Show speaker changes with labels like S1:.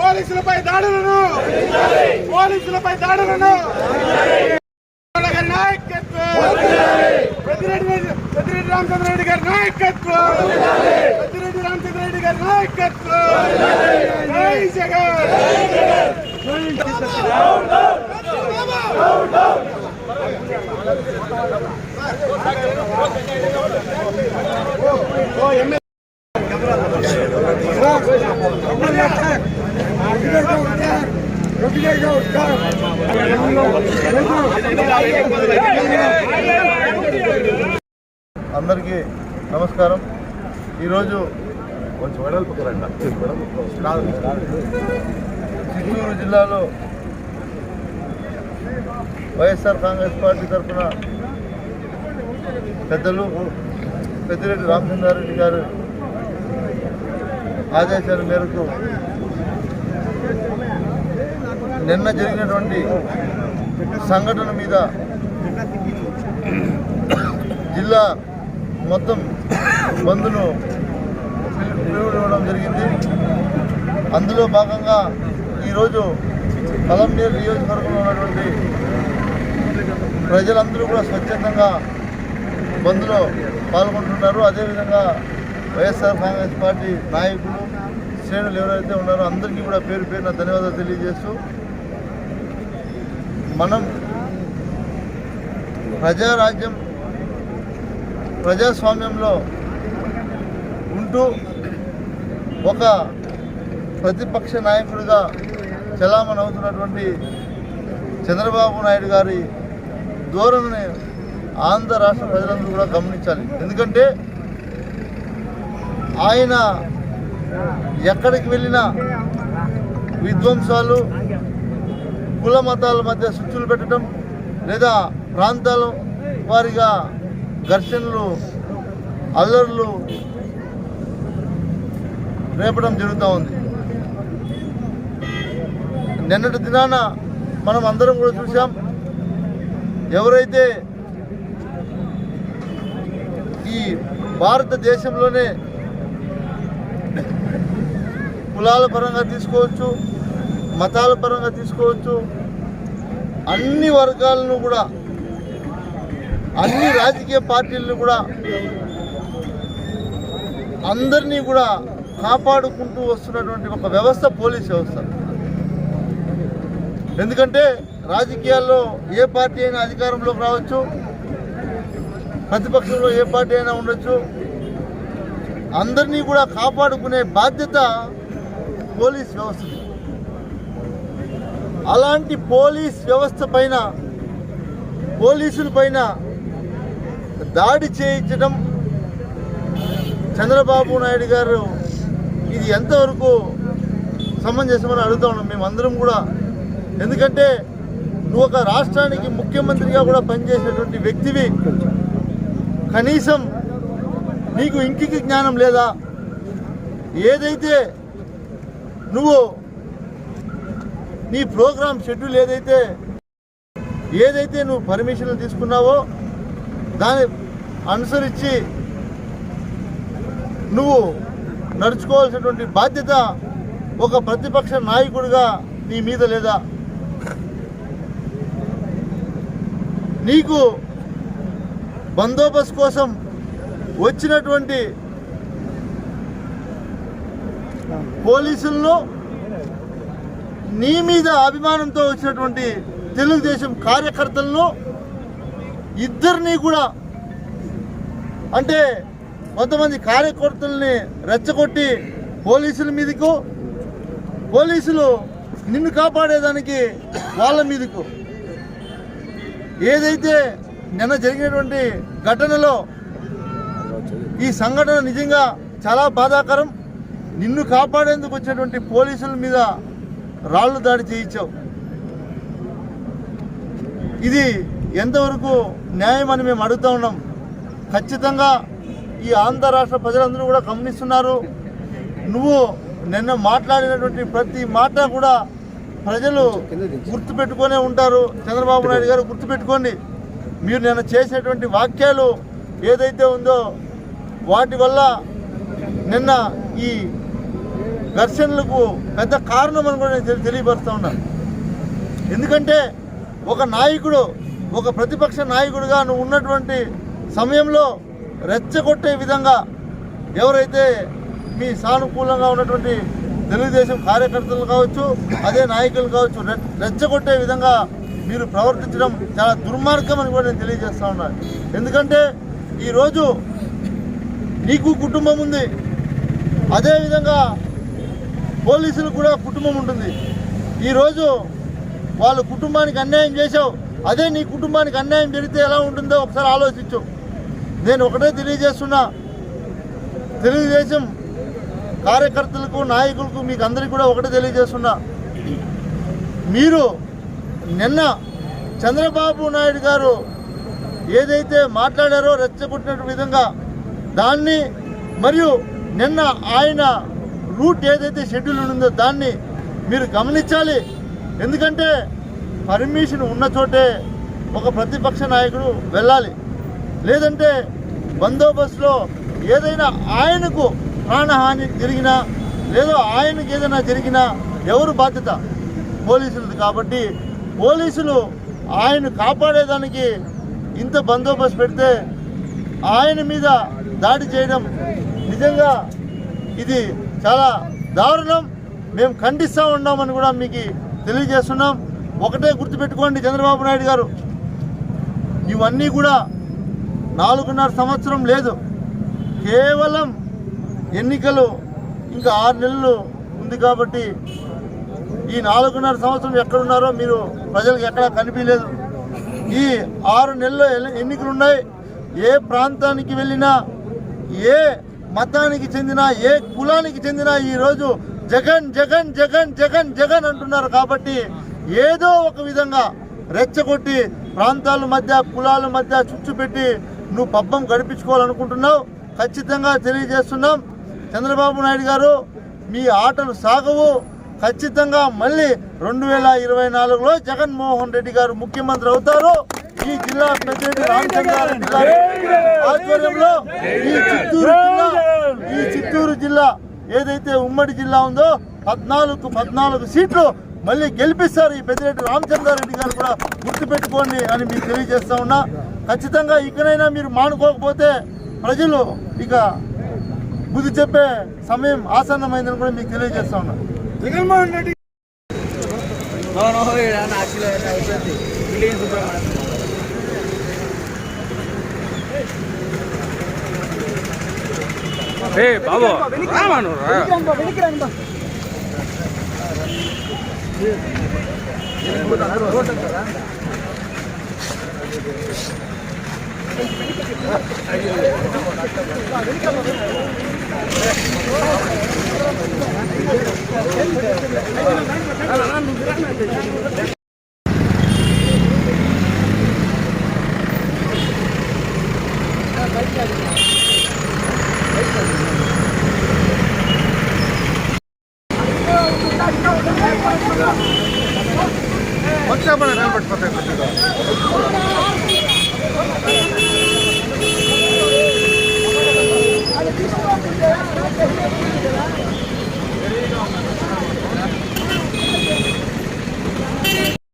S1: పోలీసులపై దాడులను పెద్దిరెడ్డి రామచంద్రరెడ్డి గారి నాయకత్వం జై జగన్.
S2: అందరికీ నమస్కారం. ఈరోజు చిత్తూరు జిల్లాలో వైఎస్ఆర్ కాంగ్రెస్ పార్టీ తరఫున పెద్దలు పెద్దిరెడ్డి రామచంద్రారెడ్డి గారు ఆదేశాల మేరకు నిన్న జరిగినటువంటి సంఘటన మీద జిల్లా మొత్తం బంద్ను పిలువడం జరిగింది. అందులో భాగంగా ఈరోజు పలంనేరు నియోజకవర్గంలో ఉన్నటువంటి ప్రజలందరూ కూడా స్వచ్ఛందంగా బంద్లో పాల్గొంటున్నారు. అదేవిధంగా వైఎస్ఆర్ కాంగ్రెస్ పార్టీ నాయకులు శ్రేణులు ఎవరైతే ఉన్నారో అందరికీ కూడా పేరు పేరున ధన్యవాదాలు తెలియజేస్తూ, మనం ప్రజారాజ్యం ప్రజాస్వామ్యంలో ఉంటూ ఒక ప్రతిపక్ష నాయకుడిగా చలామణి అవుతున్నటువంటి చంద్రబాబు నాయుడు గారి ధోరణిని ఆంధ్ర రాష్ట్ర ప్రజలందరూ కూడా గమనించాలి. ఎందుకంటే ఆయన ఎక్కడికి వెళ్ళినా విధ్వంసాలు, కుల మతాల మధ్య స్విచ్చులు పెట్టడం లేదా ప్రాంతాల వారిగా ఘర్షణలు, అల్లర్లు రేపడం జరుగుతూ ఉంది. నిన్నటి దినాన మనం అందరం కూడా చూసాం. ఎవరైతే ఈ భారతదేశంలోనే కులాల పరంగా తీసుకోవచ్చు, మతాల పరంగా తీసుకోవచ్చు, అన్ని వర్గాలను కూడా, అన్ని రాజకీయ పార్టీలను కూడా అందరినీ కూడా కాపాడుకుంటూ వస్తున్నటువంటి ఒక వ్యవస్థ పోలీస్ వ్యవస్థ. ఎందుకంటే రాజకీయాల్లో ఏ పార్టీ అయినా అధికారంలోకి రావచ్చు, ప్రతిపక్షంలో ఏ పార్టీ అయినా ఉండొచ్చు. అందరినీ కూడా కాపాడుకునే బాధ్యత పోలీస్ వ్యవస్థ. అలాంటి పోలీస్ వ్యవస్థ పైన, పోలీసుల పైన దాడి చేయించడం చంద్రబాబు నాయుడు గారు ఇది ఎంతవరకు సమంజసమని అడుగుతా ఉన్నాం మేమందరం కూడా. ఎందుకంటే నువ్వు ఒక రాష్ట్రానికి ముఖ్యమంత్రిగా కూడా పనిచేసేటువంటి వ్యక్తివి, కనీసం నీకు ఇంకికి జ్ఞానం లేదా? ఏదైతే నువ్వు నీ ప్రోగ్రామ్ షెడ్యూల్ ఏదైతే నువ్వు పర్మిషన్లు తీసుకున్నావో దాన్ని అనుసరించి నువ్వు నడుచుకోవాల్సినటువంటి బాధ్యత ఒక ప్రతిపక్ష నాయకుడిగా నీ మీద లేదా? నీకు బందోబస్తు కోసం వచ్చినటువంటి పోలీసులను, నీ మీద అభిమానంతో వచ్చినటువంటి తెలుగుదేశం కార్యకర్తలను ఇద్దరిని కూడా, అంటే కొంతమంది కార్యకర్తల్ని రెచ్చగొట్టి పోలీసుల మీదకు, పోలీసులు నిన్ను కాపాడేదానికి వాళ్ళ మీదకు, ఏదైతే నిన్న జరిగినటువంటి ఘటనలో ఈ సంఘటన నిజంగా చాలా బాధాకరం. నిన్ను కాపాడేందుకు వచ్చినటువంటి పోలీసుల మీద రాళ్ళు దాడి చేయించావు. ఇది ఎంతవరకు న్యాయం అని మేము అడుగుతా ఉన్నాం. ఖచ్చితంగా ఈ ఆంధ్ర రాష్ట్ర ప్రజలందరూ కూడా గమనిస్తున్నారు. నువ్వు నిన్న మాట్లాడినటువంటి ప్రతి మాట కూడా ప్రజలు గుర్తుపెట్టుకునే ఉంటారు. చంద్రబాబు నాయుడు గారు గుర్తుపెట్టుకోండి, మీరు నిన్న చేసినటువంటి వాక్యాలు ఏదైతే ఉందో వాటి వల్ల నిన్న ఈ ఘర్షణలకు పెద్ద కారణం అని కూడా నేను తెలియపరుస్తూ ఉన్నాను. ఎందుకంటే ఒక నాయకుడు, ఒక ప్రతిపక్ష నాయకుడిగా నువ్వు ఉన్నటువంటి సమయంలో రెచ్చగొట్టే విధంగా ఎవరైతే మీ సానుకూలంగా ఉన్నటువంటి తెలుగుదేశం కార్యకర్తలు కావచ్చు, అదే నాయకులు కావచ్చు, రెచ్చగొట్టే విధంగా మీరు ప్రవర్తించడం చాలా దుర్మార్గం అని కూడా నేను తెలియజేస్తూ ఉన్నాను. ఎందుకంటే ఈరోజు నీకు కుటుంబం ఉంది, అదేవిధంగా పోలీసులకు కూడా కుటుంబం ఉంటుంది. ఈరోజు వాళ్ళ కుటుంబానికి అన్యాయం చేశావు, అదే నీ కుటుంబానికి అన్యాయం జరిగితే ఎలా ఉంటుందో ఒకసారి ఆలోచించు. నేను ఒకటే తెలియజేస్తున్నా, తెలుగుదేశం కార్యకర్తలకు, నాయకులకు, మీకు అందరికీ కూడా ఒకటే తెలియజేస్తున్నా, మీరు నిన్న చంద్రబాబు నాయుడు గారు ఏదైతే మాట్లాడారో రెచ్చగొట్టిన విధంగా దాన్ని, మరియు నిన్న ఆయన రూట్ ఏదైతే షెడ్యూల్ ఉందో దాన్ని మీరు గమనించాలి. ఎందుకంటే పర్మిషన్ ఉన్న చోటే ఒక ప్రతిపక్ష నాయకుడు వెళ్ళాలి. లేదంటే బందోబస్తులో ఏదైనా ఆయనకు ప్రాణహాని జరిగినా, లేదో ఆయనకు ఏదైనా జరిగినా ఎవరు బాధ్యత? పోలీసులది. కాబట్టి పోలీసులు ఆయన కాపాడేదానికి ఇంత బందోబస్తు పెడితే ఆయన మీద దాడి చేయడం నిజంగా ఇది చాలా దారుణం. మేము ఖండిస్తూ ఉన్నామని కూడా మీకు తెలియజేస్తున్నాం. ఒకటే గుర్తుపెట్టుకోండి చంద్రబాబు నాయుడు గారు, ఇవన్నీ కూడా 4.5 సంవత్సరం లేదు, కేవలం ఎన్నికలు ఇంకా 6 నెలలు ఉంది. కాబట్టి ఈ 4.5 సంవత్సరం ఎక్కడున్నారో మీరు ప్రజలకు ఎక్కడా కనిపించలేదు. ఈ 6 నెలల్లో ఎన్నికలు ఉన్నాయి. ఏ ప్రాంతానికి వెళ్ళినా, ఏ మతానికి చెందిన, ఏ కులానికి చెందిన ఈరోజు జగన్ జగన్ జగన్ జగన్ జగన్ అంటున్నారు. కాబట్టి ఏదో ఒక విధంగా రెచ్చగొట్టి ప్రాంతాల మధ్య, కులాల మధ్య చుచ్చు పెట్టి నువ్వు పబ్బం గడిపించుకోవాలనుకుంటున్నావు. ఖచ్చితంగా తెలియజేస్తున్నాం, చంద్రబాబు నాయుడు గారు మీ ఆటలు సాగవు. ఖచ్చితంగా మళ్ళీ 2024లో జగన్మోహన్ రెడ్డి గారు ముఖ్యమంత్రి అవుతారు. ఈ జిల్లా పెద్దిరెడ్డి రామచంద్రారెడ్డి గారి ఆధ్వర్యంలో ఈ చిత్తూరు జిల్లా ఏదైతే ఉమ్మడి జిల్లా ఉందో 14 సీట్లు మళ్ళీ గెలిపిస్తారు. ఈ పెద్దిరెడ్డి రామచంద్రారెడ్డి గారు కూడా గుర్తుపెట్టుకోండి అని మీకు తెలియజేస్తా ఉన్నా. ఖచ్చితంగా ఇకనైనా మీరు మానుకోకపోతే ప్రజలు ఇక బుద్ధి చెప్పే సమయం ఆసన్నమైందని కూడా మీకు తెలియజేస్తా ఉన్నా.
S1: జగన్మోహన్ రెడ్డి
S3: బాబు రామాను రా